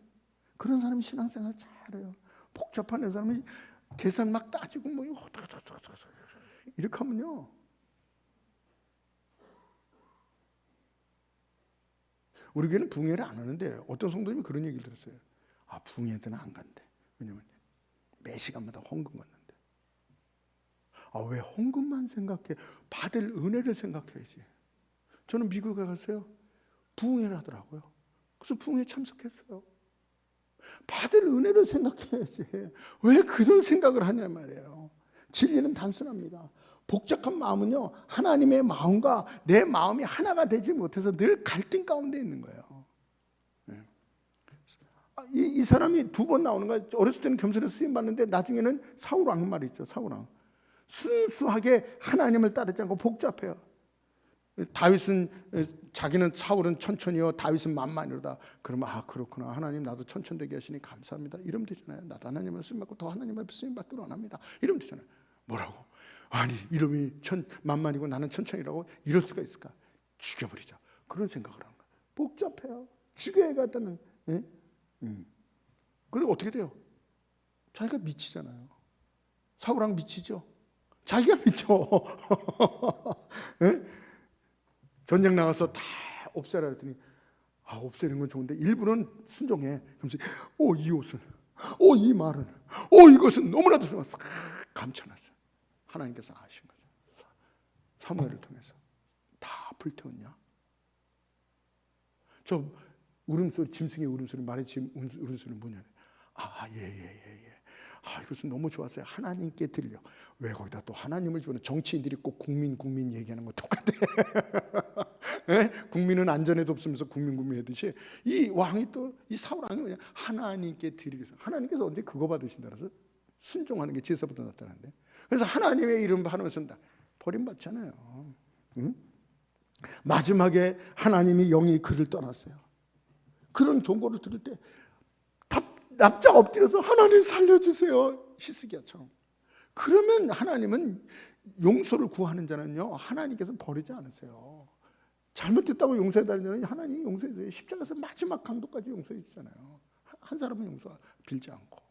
그런 사람이 신앙생활 잘해요. 복잡한 사람이 계산 막 따지고 뭐 이렇게 하면요, 우리 교회는 부흥회를 안 하는데 어떤 성도님이 그런 얘기를 들었어요. 부흥회는 안 간대. 왜냐면 매 시간마다 헌금 받는데. 왜 헌금만 생각해? 받을 은혜를 생각해야지. 저는 미국에 갔어요. 부흥회를 하더라고요. 그래서 부흥회 참석했어요. 받을 은혜를 생각해야지. 왜 그런 생각을 하냐 말이에요. 진리는 단순합니다. 복잡한 마음은요, 하나님의 마음과 내 마음이 하나가 되지 못해서 늘 갈등 가운데 있는 거예요. 이 사람이 두 번 나오는 거야. 어렸을 때는 겸손해서 쓰임 받는데 나중에는 사울왕 말이 있죠. 사울왕. 순수하게 하나님을 따르지 않고 복잡해요. 다윗은 자기는 사울은 천천히요, 다윗은 만만이로다. 그러면 그렇구나. 하나님 나도 천천되게 하시니 감사합니다. 이러면 되잖아요. 나도 하나님을 쓰임 받고 더 하나님을 쓰임 받기로 원합니다. 이러면 되잖아요. 뭐라고? 아니 이름이 만만이고 나는 천천히라고 이럴 수가 있을까? 죽여버리자. 그런 생각을 하는 거예요. 복잡해요. 죽여야 갖다는. 예? 그리고 어떻게 돼요? 자기가 미치잖아요. 사울왕 미치죠. 자기가 미쳐. 예? 전쟁 나가서 다 없애라 했더니 없애는 건 좋은데 일부는 순종해. 그러면서 이 옷은, 이 말은, 이것은 너무나도 좋아. 싹 감춰놨어요. 하나님께서 아신 거죠. 사무엘을 통해서 다 불태웠냐? 저 울음소리, 짐승의 울음소리, 말의 울음소리는 뭐냐? 예. 이것은 너무 좋았어요. 하나님께 들려. 왜 거기다 또 하나님을 집어넣어? 정치인들이 꼭 국민 얘기하는 거 똑같아. 예? 국민은 안전에도 없으면서 국민 하듯이 이 왕이 또 이 사울 왕이 뭐냐? 하나님께 드리기 위해서. 하나님께서 언제 그거 받으신다 그래서 순종하는 게 제사부터 나타나는데. 그래서 하나님의 이름 하면서 버림받잖아요. 마지막에 하나님이 영이 그를 떠났어요. 그런 경고를 들을 때 납작 엎드려서 하나님 살려주세요. 히스기야처럼. 그러면 하나님은 용서를 구하는 자는요, 하나님께서 버리지 않으세요. 잘못됐다고 용서해달라는 자는 하나님이 용서해줘요. 십자가에서 마지막 강도까지 용서해 주잖아요. 한 사람은 용서 빌지 않고.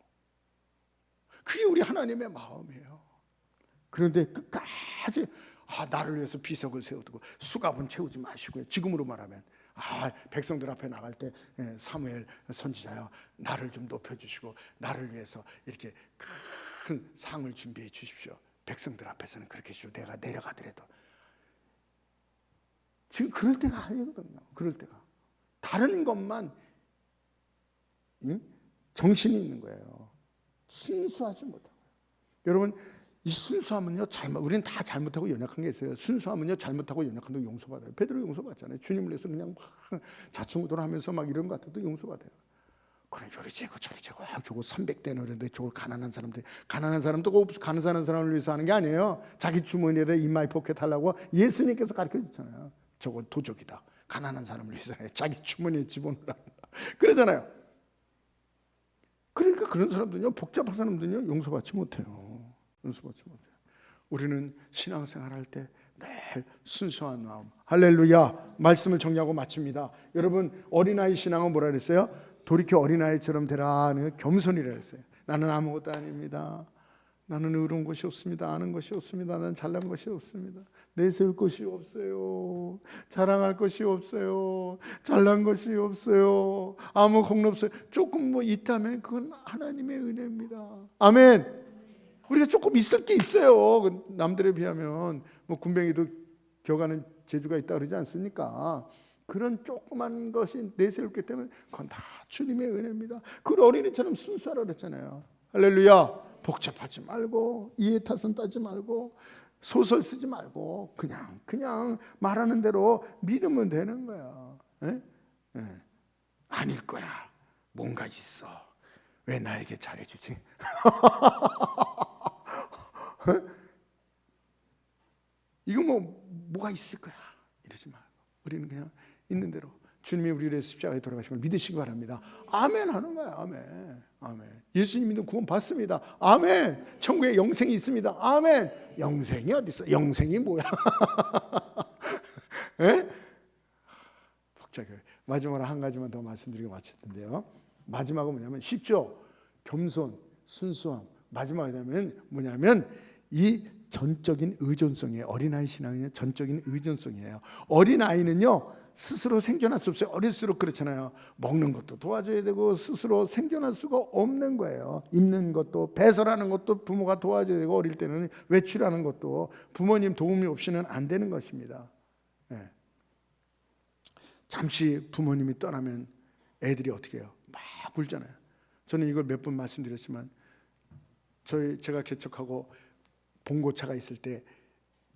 그게 우리 하나님의 마음이에요. 그런데 끝까지 나를 위해서 비석을 세워두고 수갑은 채우지 마시고요. 지금으로 말하면 백성들 앞에 나갈 때 사무엘 선지자여, 나를 좀 높여주시고 나를 위해서 이렇게 큰 상을 준비해 주십시오. 백성들 앞에서는 그렇게 해주시오. 내가 내려가더라도. 지금 그럴 때가 아니거든요. 그럴 때가. 다른 것만 정신이 있는 거예요. 순수하지 못하고. 여러분, 이 순수함은요, 우리는 다 잘못하고 연약한 게 있어요. 순수함은요, 잘못하고 연약한도 용서받아요. 베드로 용서받잖아요. 주님을 위해서 그냥 막 자충우돌하면서 막 이런 것 같아도 용서받아요. 그래, 요리 재고 저리 재고 저거 300대너리인데 저걸 가난한 사람도 가난한 사람을 위해서 하는 게 아니에요. 자기 주머니에다 인마이 포켓 하려고 예수님께서 가르쳐 줬잖아요. 저건 도적이다. 가난한 사람을 위해서 해. 자기 주머니에 집어넣으라. 그러잖아요. 그러니까 그런 사람들은요, 복잡한 사람들은요, 용서받지 못해요. 용서받지 못해요. 우리는 신앙생활 할 때 늘 순수한 마음. 할렐루야. 말씀을 정리하고 마칩니다. 여러분, 어린아이 신앙은 뭐라 그랬어요? 돌이켜 어린아이처럼 되라. 겸손이라 했어요. 나는 아무것도 아닙니다. 나는 의로운 것이 없습니다. 아는 것이 없습니다. 나는 잘난 것이 없습니다. 내세울 것이 없어요. 자랑할 것이 없어요. 잘난 것이 없어요. 아무 공로 없어요. 조금 뭐 있다면 그건 하나님의 은혜입니다. 아멘. 우리가 조금 있을 게 있어요. 남들에 비하면 뭐 군뱅이도 격하는 재주가 있다 그러지 않습니까? 그런 조그만 것이 내세울기 때문에 그건 다 주님의 은혜입니다. 그 어린이처럼 순수하라 그랬잖아요. 할렐루야. 복잡하지 말고 이해 타선 따지 말고 소설 쓰지 말고 그냥 말하는 대로 믿으면 되는 거야. 아닐 거야. 뭔가 있어. 왜 나에게 잘해주지? 이거 뭐가 있을 거야. 이러지 말고 우리는 그냥 있는 대로 주님이 우리를 위해서 십자가에 돌아가신 걸 믿으시기 바랍니다. 아멘 하는 거야. 아멘. 예수님 믿는 구원 받습니다. 아멘. 천국에 영생이 있습니다. 아멘. 영생이 어디 있어? 영생이 뭐야? 복잡해. 마지막으로 한 가지만 더 말씀드리고 마칠 텐데요. 마지막은 뭐냐면 쉽죠. 겸손, 순수함. 마지막이라면 뭐냐면 이 전적인 의존성이에요. 어린아이 신앙은 전적인 의존성이에요. 어린아이는요, 스스로 생존할 수 없어요. 어릴수록 그렇잖아요. 먹는 것도 도와줘야 되고 스스로 생존할 수가 없는 거예요. 입는 것도, 배설하는 것도 부모가 도와줘야 되고, 어릴 때는 외출하는 것도 부모님 도움이 없이는 안 되는 것입니다. 잠시 부모님이 떠나면 애들이 어떻게 해요? 막 울잖아요. 저는 이걸 몇 번 말씀드렸지만 제가 개척하고 봉고차가 있을 때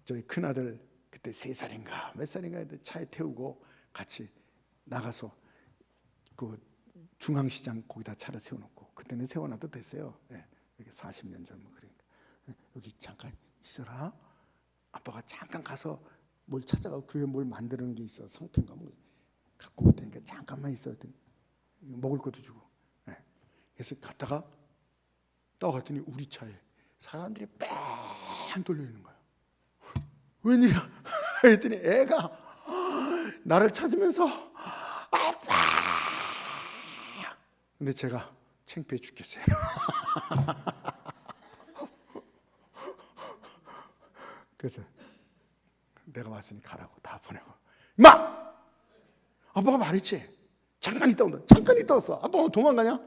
저희 큰아들 그때 3살인가 몇 살인가 차에 태우고 같이 나가서 그 중앙시장 거기다 차를 세워놓고, 그때는 세워놔도 됐어요. 이렇게 40년 전 그러니까 여기 잠깐 있어라. 아빠가 잠깐 가서 뭘 찾아가고 교회 뭘 만드는 게 있어. 상표인가 뭐 갖고 올 테니까 잠깐만 있어야 돼. 먹을 것도 주고. 그래서 갔다가 떠갔더니 우리 차에 사람들이 뺑 돌려 있는 거야. 웬일이야? 했더니 애가 나를 찾으면서 아빠 근데 제가 창피해 죽겠어요. 그래서 내가 왔으니 가라고 다 보내고, 마! 아빠가 말했지. 잠깐 있다 온다. 잠깐 있다 왔어. 아빠가 도망가냐?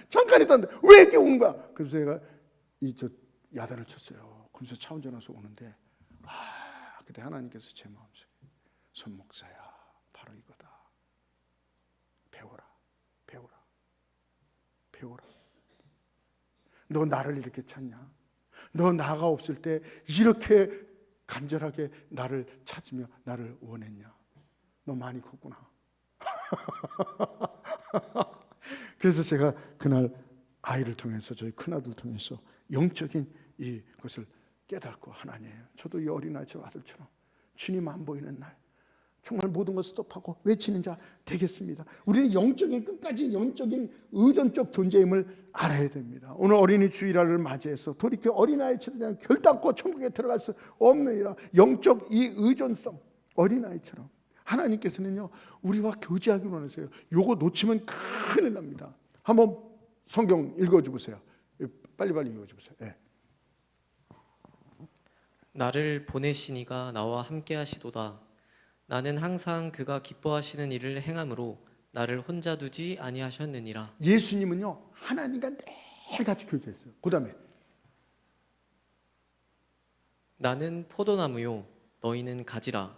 잠깐 있다 온다. 왜 이렇게 오는 거야? 그래서 제가 저 야단을 쳤어요. 그래서 차 운전해서 오는데, 그때 하나님께서 제 마음속에, 손 목사야, 바로 이거다. 배워라, 배워라, 배워라. 너 나를 이렇게 찾냐? 너 나가 없을 때 이렇게 간절하게 나를 찾으며 나를 원했냐? 너 많이 컸구나. 그래서 제가 그날 아이를 통해서, 저희 큰아들 통해서 영적인 이것을 깨닫고, 하나님, 저도 이 어린아이 저 아들처럼 주님 안 보이는 날 정말 모든 걸 스톱하고 외치는 자 되겠습니다. 우리는 영적인, 끝까지 영적인 의존적 존재임을 알아야 됩니다. 오늘 어린이 주일날을 맞이해서 돌이켜 어린아이처럼 결단코 천국에 들어갈 수 없느니라. 영적 이 의존성, 어린아이처럼 하나님께서는요 우리와 교제하기 원하세요. 요거 놓치면 큰일 납니다. 한번 성경 읽어줘 보세요. 빨리빨리 읽어줘 보세요. 네. 나를 보내시니가 나와 함께 하시도다. 나는 항상 그가 기뻐하시는 일을 행함으로 나를 혼자 두지 아니하셨느니라. 예수님은요 하나님과 늘 같이 교제했어요. 그 다음에 나는 포도나무요 너희는 가지라.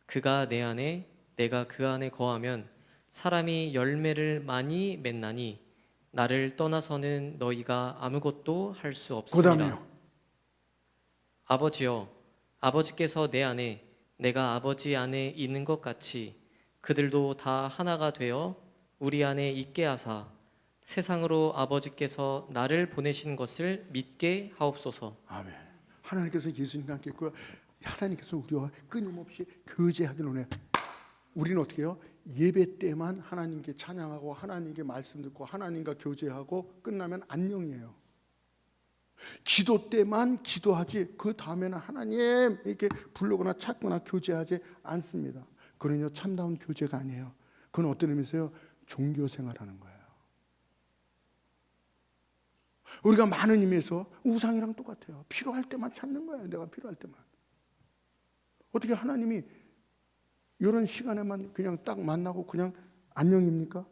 그가 내 안에 내가 그 안에 거하면 사람이 열매를 많이 맺나니 나를 떠나서는 너희가 아무것도 할 수 그 없으리라. 다음에요. 아버지여, 아버지께서 내 안에 내가 아버지 안에 있는 것 같이 그들도 다 하나가 되어 우리 안에 있게 하사 세상으로 아버지께서 나를 보내신 것을 믿게 하옵소서. 아멘. 하나님께서 예수님과 함께 있고요. 하나님께서 우리와 끊임없이 교제하기를 원해요. 우리는 어떻게 해요? 예배 때만 하나님께 찬양하고 하나님께 말씀 듣고 하나님과 교제하고 끝나면 안녕이에요. 기도 때만 기도하지 그 다음에는 하나님 이렇게 부르거나 찾거나 교제하지 않습니다. 그러니 참다운 교제가 아니에요. 그건 어떤 의미에서요? 종교 생활하는 거예요. 우리가 많은 의미에서 우상이랑 똑같아요. 필요할 때만 찾는 거예요. 내가 필요할 때만. 어떻게 하나님이 이런 시간에만 그냥 딱 만나고 그냥 안녕입니까?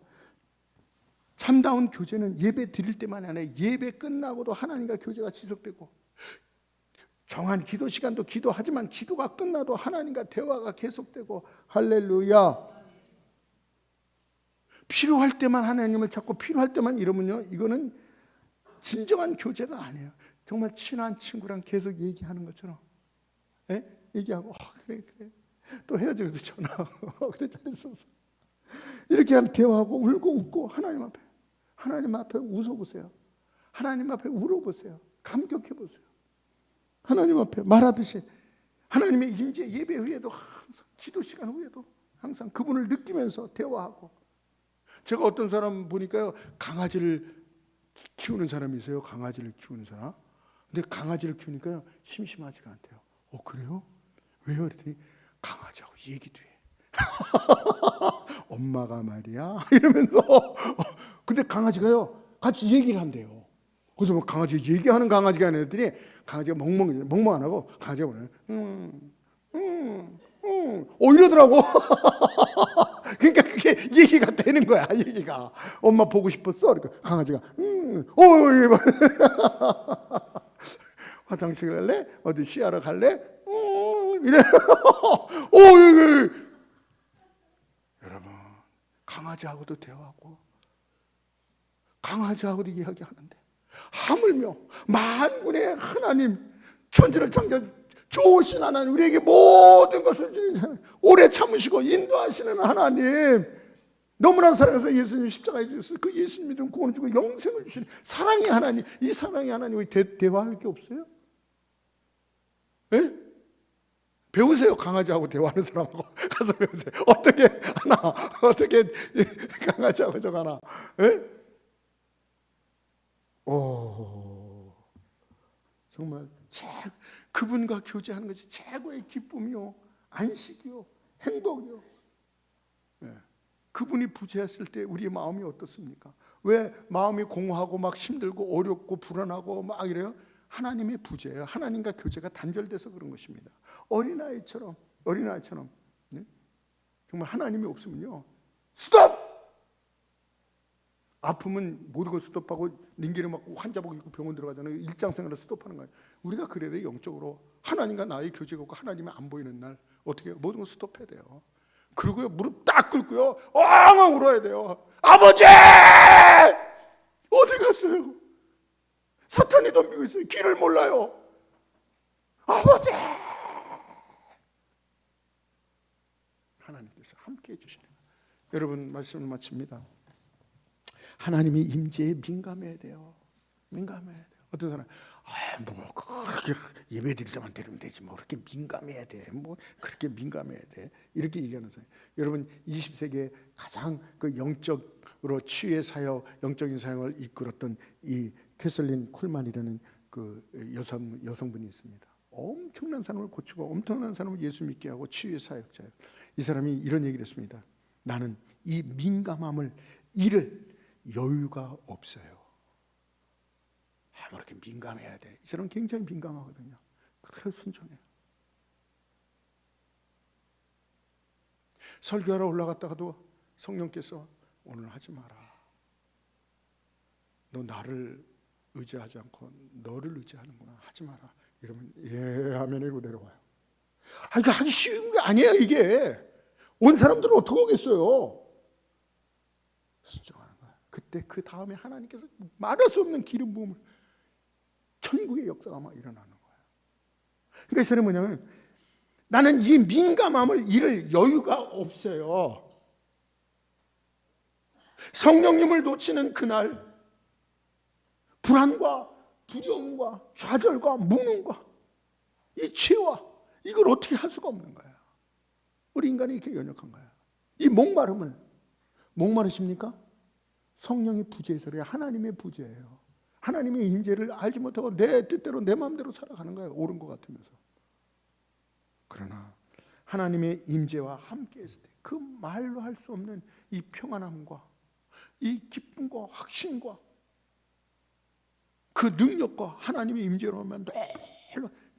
참다운 교제는 예배 드릴 때만이 아니라 예배 끝나고도 하나님과 교제가 지속되고, 정한 기도 시간도 기도하지만 기도가 끝나도 하나님과 대화가 계속되고, 할렐루야. 필요할 때만 하나님을 찾고 필요할 때만 이러면요, 이거는 진정한 교제가 아니에요. 정말 친한 친구랑 계속 얘기하는 것처럼, 예? 얘기하고 그래 또 헤어지고도 전화하고 그래 잘 있었어, 이렇게 하면 대화하고 울고 웃고 하나님 앞에 웃어보세요. 하나님 앞에 울어보세요. 감격해보세요. 하나님 앞에 말하듯이 하나님의 임재 예배 후에도 항상 기도 시간 후에도 항상 그분을 느끼면서 대화하고. 제가 어떤 사람 보니까요, 강아지를 키우는 사람이 있어요. 강아지를 키우는 사람. 근데 강아지를 키우니까요 심심하지가 않대요. 그래요? 왜요? 그랬더니 강아지하고 얘기도 해. 엄마가 말이야 이러면서. 근데 강아지가요 같이 얘기를 한대요. 그래서 뭐 강아지 얘기하는 강아지가 아니더니 강아지가 멍멍 안 하고 강아지가 뭐냐 이러더라고. 그러니까 그게 얘기가 되는 거야. 얘기가 엄마 보고 싶었어. 그러니까 강아지가 화장실 갈래? 어디 쉬하러 갈래? 이래. 여러분, 강아지하고도 대화하고 강아지하고도 이야기하는데, 하물며 만군의 하나님, 천지를 창조 좋으신 하나님, 우리에게 모든 것을 주는 하나님, 오래 참으시고 인도하시는 하나님, 너무나 사랑해서 예수님 십자가에 주셨어요. 그 예수님 믿음 구원을 주고 영생을 주시는 사랑의 하나님, 이 사랑의 하나님, 대화할 게 없어요? 예? 배우세요. 강아지하고 대화하는 사람하고 가서 배우세요. 어떻게 하나, 어떻게 강아지하고 저거 하나. 예? 정말 그분과 교제하는 것이 최고의 기쁨이요, 안식이요, 행복이요. 예. 그분이 부재했을 때 우리의 마음이 어떻습니까? 왜 마음이 공허하고 막 힘들고 어렵고 불안하고 막 이래요? 하나님의 부재예요. 하나님과 교제가 단절돼서 그런 것입니다. 어린아이처럼 네? 정말 하나님이 없으면요, 스톱! 아프면 모든 걸 스톱하고 링기를 맞고 환자복 입고 병원 들어가잖아요. 일상생활을 스톱하는 거예요. 우리가 그래야 돼요. 영적으로 하나님과 나의 교제가 없고 하나님이 안 보이는 날 어떻게 해요? 모든 걸 스톱해야 돼요. 그리고요, 무릎 딱 꿇고요, 엉엉 울어야 돼요. 아버지! 어디 갔어요? 사탄이 덤비고 있어요. 길을 몰라요. 아버지! 하나님께서 함께 해주시는 거예요. 여러분, 말씀을 마칩니다. 하나님의 임재에 민감해야 돼요. 민감해야 돼요. 어떤 사람, 뭐 그렇게 예배 드릴 때만 드리면 되지, 뭐 그렇게 민감해야 돼, 뭐 그렇게 민감해야 돼, 이렇게 얘기하는 사람. 여러분, 20세기에 가장 그 영적으로 치유의 사역, 영적인 사역을 이끌었던 이 캐슬린 쿨만이라는 그 여성분이 있습니다. 엄청난 사람을 고치고 엄청난 사람을 예수 믿게 하고 치유의 사역자예요. 이 사람이 이런 얘기를 했습니다. 나는 이 민감함을 잃을 여유가 없어요. 뭐 이렇게 민감해야 돼. 이 사람은 굉장히 민감하거든요. 그래서 순종해요. 설교하러 올라갔다가도 성령께서 오늘 하지 마라. 너 나를 의지하지 않고 너를 의지하는구나. 하지 마라. 이러면 예 하면 이러고 내려와요. 이거 하기 쉬운 게 아니에요. 이게 온 사람들은 어떻게 오겠어요? 순종하는 거야. 그때 그 다음에 하나님께서 말할 수 없는 기름 부음을, 천국의 역사가 막 일어나는 거예요. 그러니까 이 사람은 뭐냐면, 나는 이 민감함을 잃을 여유가 없어요. 성령님을 놓치는 그날 불안과 두려움과 좌절과 무능과 이 죄와 이걸 어떻게 할 수가 없는 거예요. 우리 인간이 이렇게 연약한 거예요. 이 목마르십니까? 성령의 부재에서 그래요. 하나님의 부재예요. 하나님의 임재를 알지 못하고 내 뜻대로 내 마음대로 살아가는 거예요. 옳은 것 같으면서. 그러나 하나님의 임재와 함께 했을 때 그 말로 할 수 없는 이 평안함과 이 기쁨과 확신과 그 능력과 하나님의 임재로 하면 늘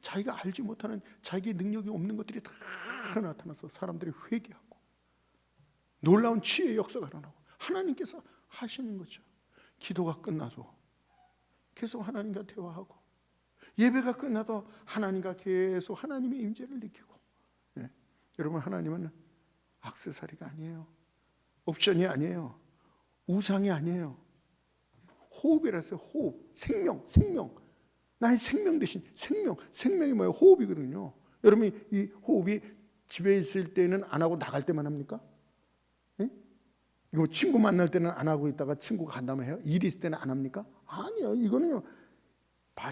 자기가 알지 못하는 자기의 능력이 없는 것들이 다 나타나서 사람들이 회개하고 놀라운 치유의 역사가 일어나고 하나님께서 하시는 거죠. 기도가 끝나도 계속 하나님과 대화하고, 예배가 끝나도 하나님과 계속 하나님의 임재를 느끼고. 네. 여러분, 하나님은 액세서리가 아니에요. 옵션이 아니에요. 우상이 아니에요. 호흡이라서 호흡, 생명. 나의 생명 대신 생명이 뭐예요? 호흡이거든요. 여러분이 이 호흡이 집에 있을 때는 안 하고 나갈 때만 합니까? 네? 이거 친구 만날 때는 안 하고 있다가 친구가 간다면 해요? 일 있을 때는 안 합니까? 아니요. 이거는요,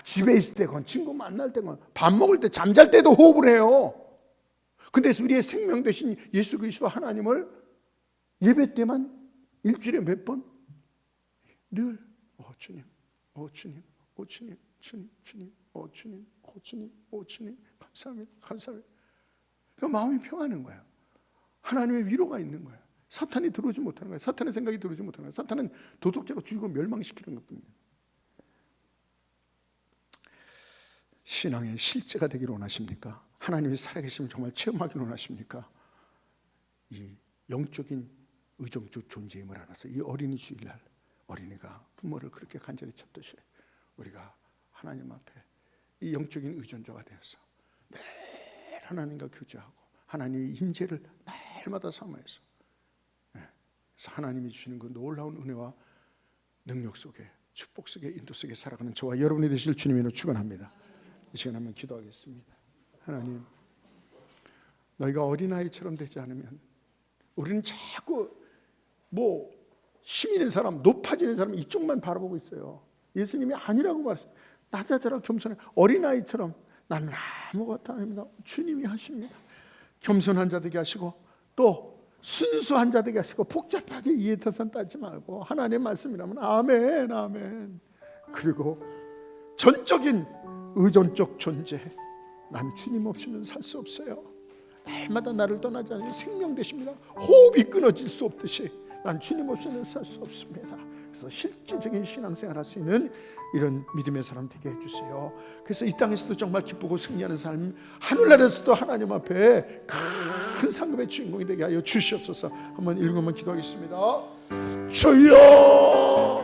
집에 있을 때건 친구 만날 때건 밥 먹을 때 잠잘 때도 호흡을 해요. 근데 우리의 생명 되신 예수 그리스도 하나님을 예배 때만 일주일에 몇 번? 늘 주님, 주님, 주님, 주님, 주님, 감사합니다. 그 마음이 평안한 거예요. 하나님의 위로가 있는 거예요. 사탄이 들어오지 못하는 거예요. 사탄의 생각이 들어오지 못하는 거예요. 사탄은 도덕적으로 죽이고 멸망시키는 것뿐이에요. 신앙의 실제가 되기를 원하십니까? 하나님이 살아계시면 정말 체험하기를 원하십니까? 이 영적인 의정적 존재임을 알아서 이 어린이 주일날 어린이가 부모를 그렇게 간절히 찾듯이 우리가 하나님 앞에 이 영적인 의존자가 되어서 늘 하나님과 교제하고 하나님의 임재를 날마다 삼아서, 그래서 하나님이 주시는 그 놀라운 은혜와 능력 속에, 축복 속에, 인도 속에 살아가는 저와 여러분이 되실 주님으로 축원합니다. 이 시간 한번 기도하겠습니다. 하나님, 너희가 어린아이처럼 되지 않으면 우리는 자꾸 힘 있는 사람, 높아지는 사람 이쪽만 바라보고 있어요. 예수님이 아니라고 말했어요. 낮아져라, 겸손해. 어린아이처럼 나는 아무것도 아닙니다. 주님이 하십니다. 겸손한 자 되게 하시고 또 순수한 자 되게 하시고 복잡하게 이해타산 따지 말고 하나님의 말씀이라면 아멘, 아멘. 그리고 전적인 의존적 존재. 난 주님 없이는 살 수 없어요. 날마다 나를 떠나지 않는 생명 되십니다. 호흡이 끊어질 수 없듯이 난 주님 없이는 살 수 없습니다. 그래서 실질적인 신앙생활 할 수 있는 이런 믿음의 사람 되게 해주세요. 그래서 이 땅에서도 정말 기쁘고 승리하는 삶, 하늘나라에서도 하나님 앞에 큰 상급의 주인공이 되게 하여 주시옵소서. 한번 읽으면 기도하겠습니다. 주여